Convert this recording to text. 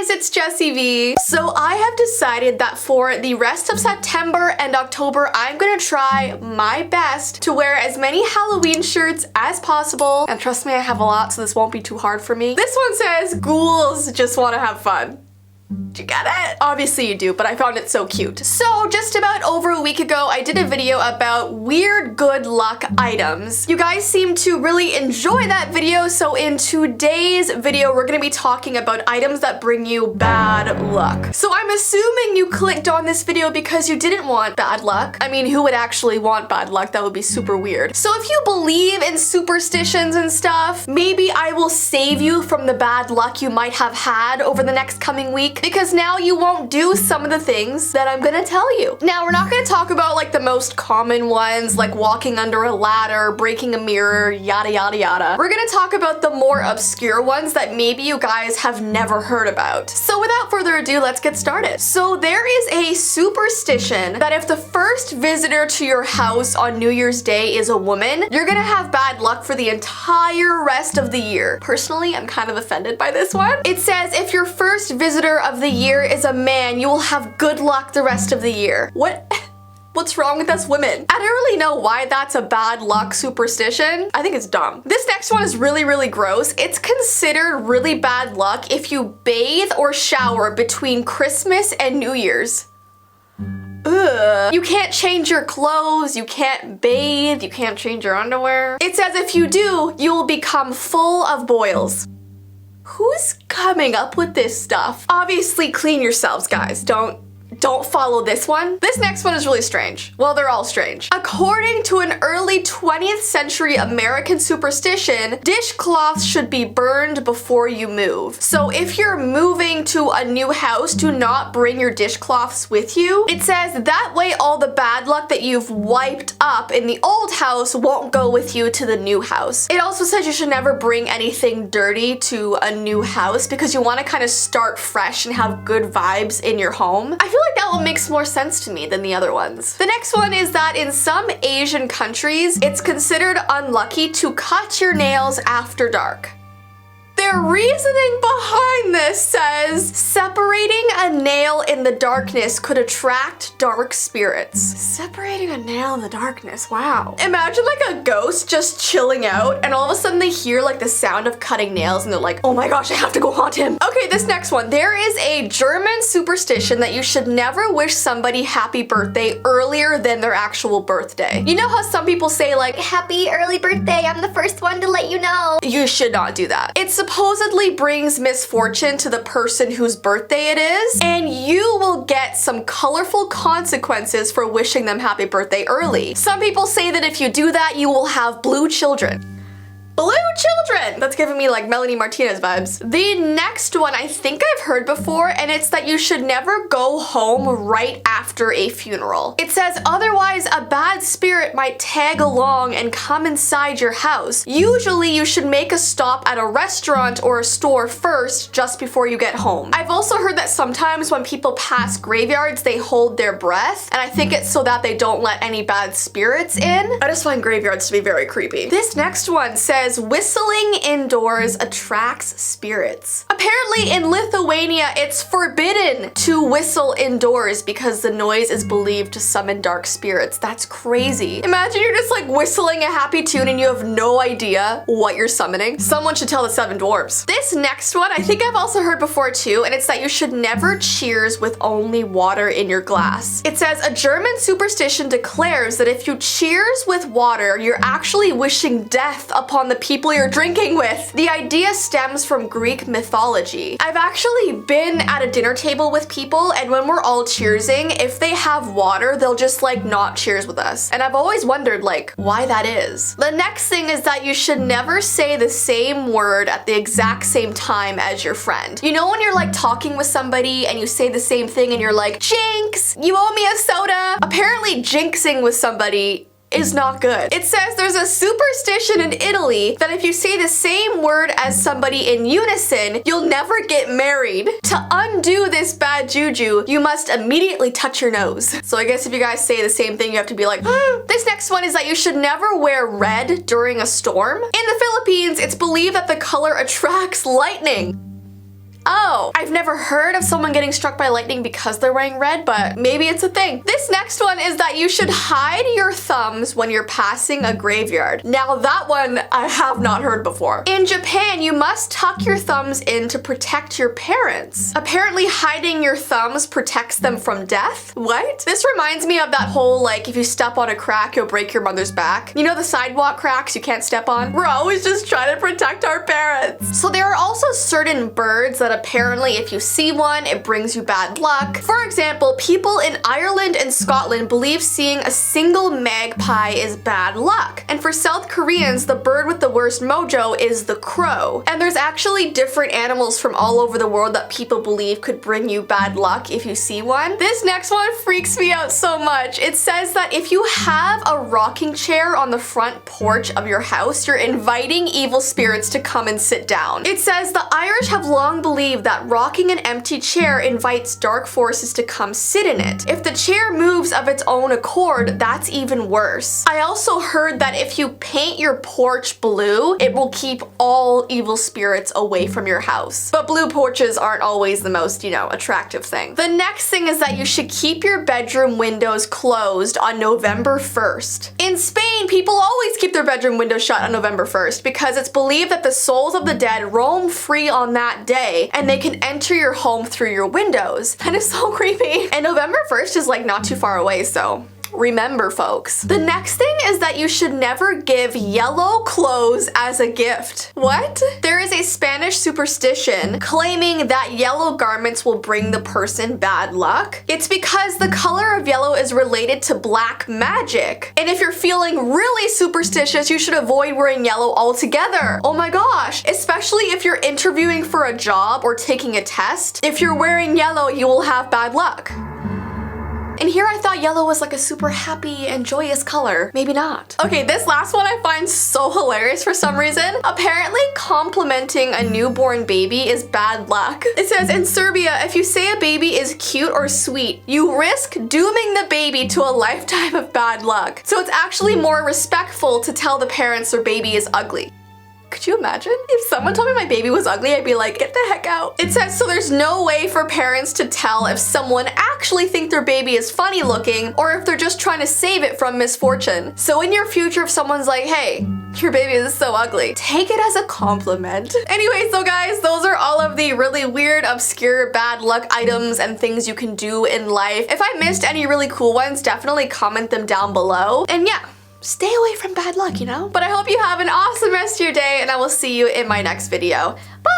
guys, it's Jessii Vee. So I have decided that for the rest of September and October, I'm gonna try my best to wear as many Halloween shirts as possible. And trust me, I have a lot, so this won't be too hard for me. This one says, ghouls just wanna have fun. Did you get it? Obviously you do, but I found it so cute. So just about over a week ago, I did a video about weird good luck items. You guys seem to really enjoy that video, so in today's video, we're gonna be talking about items that bring you bad luck. So I'm assuming you clicked on this video because you didn't want bad luck. I mean, who would actually want bad luck? That would be super weird. So if you believe in superstitions and stuff, maybe I will save you from the bad luck you might have had over the next coming week, because now you won't do some of the things that I'm gonna tell you. Now, we're not gonna talk about like the most common ones, like walking under a ladder, breaking a mirror, yada yada yada. We're gonna talk about the more obscure ones that maybe you guys have never heard about. So without further ado, let's get started. So there is a superstition that if the first visitor to your house on New Year's Day is a woman, you're gonna have bad luck for the entire rest of the year. Personally, I'm kind of offended by this one. It says if your first visitor of the year is a man, you will have good luck the rest of the year. What's wrong with us women? I don't really know why that's a bad luck superstition. I think it's dumb. This next one is really, really gross. It's considered really bad luck if you bathe or shower between Christmas and New Year's. Ugh. You can't change your clothes, you can't bathe, you can't change your underwear. It says if you do, you will become full of boils. Who's coming up with this stuff? Obviously clean yourselves, guys. Don't follow this one. This next one is really strange. Well, they're all strange. According to an early 20th century American superstition, dishcloths should be burned before you move. So if you're moving to a new house, do not bring your dishcloths with you. It says that way all the bad luck that you've wiped up in the old house won't go with you to the new house. It also says you should never bring anything dirty to a new house because you want to kind of start fresh and have good vibes in your home. I feel like that one makes more sense to me than the other ones. The next one is that in some Asian countries, it's considered unlucky to cut your nails after dark. Their reasoning behind this says separating a nail in the darkness could attract dark spirits. Separating a nail in the darkness, wow. Imagine like a ghost just chilling out and all of a sudden they hear like the sound of cutting nails and they're like, oh my gosh, I have to go haunt him. Okay, this next one. There is a German superstition that you should never wish somebody happy birthday earlier than their actual birthday. You know how some people say like, happy early birthday, I'm the first one to let you know. You should not do that. It's supposedly brings misfortune to the person whose birthday it is, and you will get some colorful consequences for wishing them happy birthday early. Some people say that if you do that, you will have blue children. Blue children! That's giving me like Melanie Martinez vibes. The next one I think I've heard before, and it's that you should never go home right after a funeral. It says otherwise a bad spirit might tag along and come inside your house. Usually you should make a stop at a restaurant or a store first just before you get home. I've also heard that sometimes when people pass graveyards, they hold their breath, and I think it's so that they don't let any bad spirits in. I just find graveyards to be very creepy. This next one says whistling indoors attracts spirits. Apparently in Lithuania, it's forbidden to whistle indoors because the noise is believed to summon dark spirits. That's crazy. Imagine you're just like whistling a happy tune and you have no idea what you're summoning. Someone should tell the 7 dwarves. This next one, I think I've also heard before too, and it's that you should never cheers with only water in your glass. It says a German superstition declares that if you cheers with water, you're actually wishing death upon the people you're drinking with. The idea stems from Greek mythology. I've actually been at a dinner table with people, and when we're all cheersing, if they have water, they'll just like not cheers with us. And I've always wondered like why that is. The next thing is that you should never say the same word at the exact same time as your friend. You know when you're like talking with somebody and you say the same thing and you're like, Jinx, you owe me a soda? Apparently jinxing with somebody is not good. It says there's a superstition in Italy that if you say the same word as somebody in unison, you'll never get married. To undo this bad juju, you must immediately touch your nose. So I guess if you guys say the same thing, you have to be like, This next one is that you should never wear red during a storm. In the Philippines, it's believed that the color attracts lightning. Oh, I've never heard of someone getting struck by lightning because they're wearing red, but maybe it's a thing. This next one is that you should hide your thumbs when you're passing a graveyard. Now that one I have not heard before. In Japan, you must tuck your thumbs in to protect your parents. Apparently hiding your thumbs protects them from death. What? This reminds me of that whole, like, if you step on a crack, you'll break your mother's back. You know the sidewalk cracks you can't step on? We're always just trying to protect our parents. So there are also certain birds that apparently if you see one, it brings you bad luck. For example, people in Ireland and Scotland believe seeing a single magpie is bad luck. And for South Koreans, the bird with the worst mojo is the crow. And there's actually different animals from all over the world that people believe could bring you bad luck if you see one. This next one freaks me out so much. It says that if you have a rocking chair on the front porch of your house, you're inviting evil spirits to come and sit down. It says the Irish have long believed that rocking an empty chair invites dark forces to come sit in it. If the chair moves of its own accord, that's even worse. I also heard that if you paint your porch blue, it will keep all evil spirits away from your house. But blue porches aren't always the most, attractive thing. The next thing is that you should keep your bedroom windows closed on November 1st. In Spain, people always keep their bedroom windows shut on November 1st because it's believed that the souls of the dead roam free on that day and they can enter your home through your windows. That is so creepy. And November 1st is like not too far away, so remember, folks. The next thing is that you should never give yellow clothes as a gift. What? There is a Spanish superstition claiming that yellow garments will bring the person bad luck. It's because the color of yellow is related to black magic. And if you're feeling really superstitious, you should avoid wearing yellow altogether. Oh my gosh, especially if you're interviewing for a job or taking a test. If you're wearing yellow, you will have bad luck. And here I thought yellow was like a super happy and joyous color. Maybe not. Okay, this last one I find so hilarious for some reason. Apparently complimenting a newborn baby is bad luck. It says in Serbia, if you say a baby is cute or sweet, you risk dooming the baby to a lifetime of bad luck. So it's actually more respectful to tell the parents their baby is ugly. Could you imagine? If someone told me my baby was ugly, I'd be like, get the heck out. It says, so there's no way for parents to tell if someone actually think their baby is funny looking or if they're just trying to save it from misfortune. So in your future, if someone's like, hey, your baby is so ugly, take it as a compliment. Anyway, so guys, those are all of the really weird, obscure, bad luck items and things you can do in life. If I missed any really cool ones, definitely comment them down below. And yeah, stay away from bad luck, But I hope you have an awesome rest of your day and I will see you in my next video. Bye!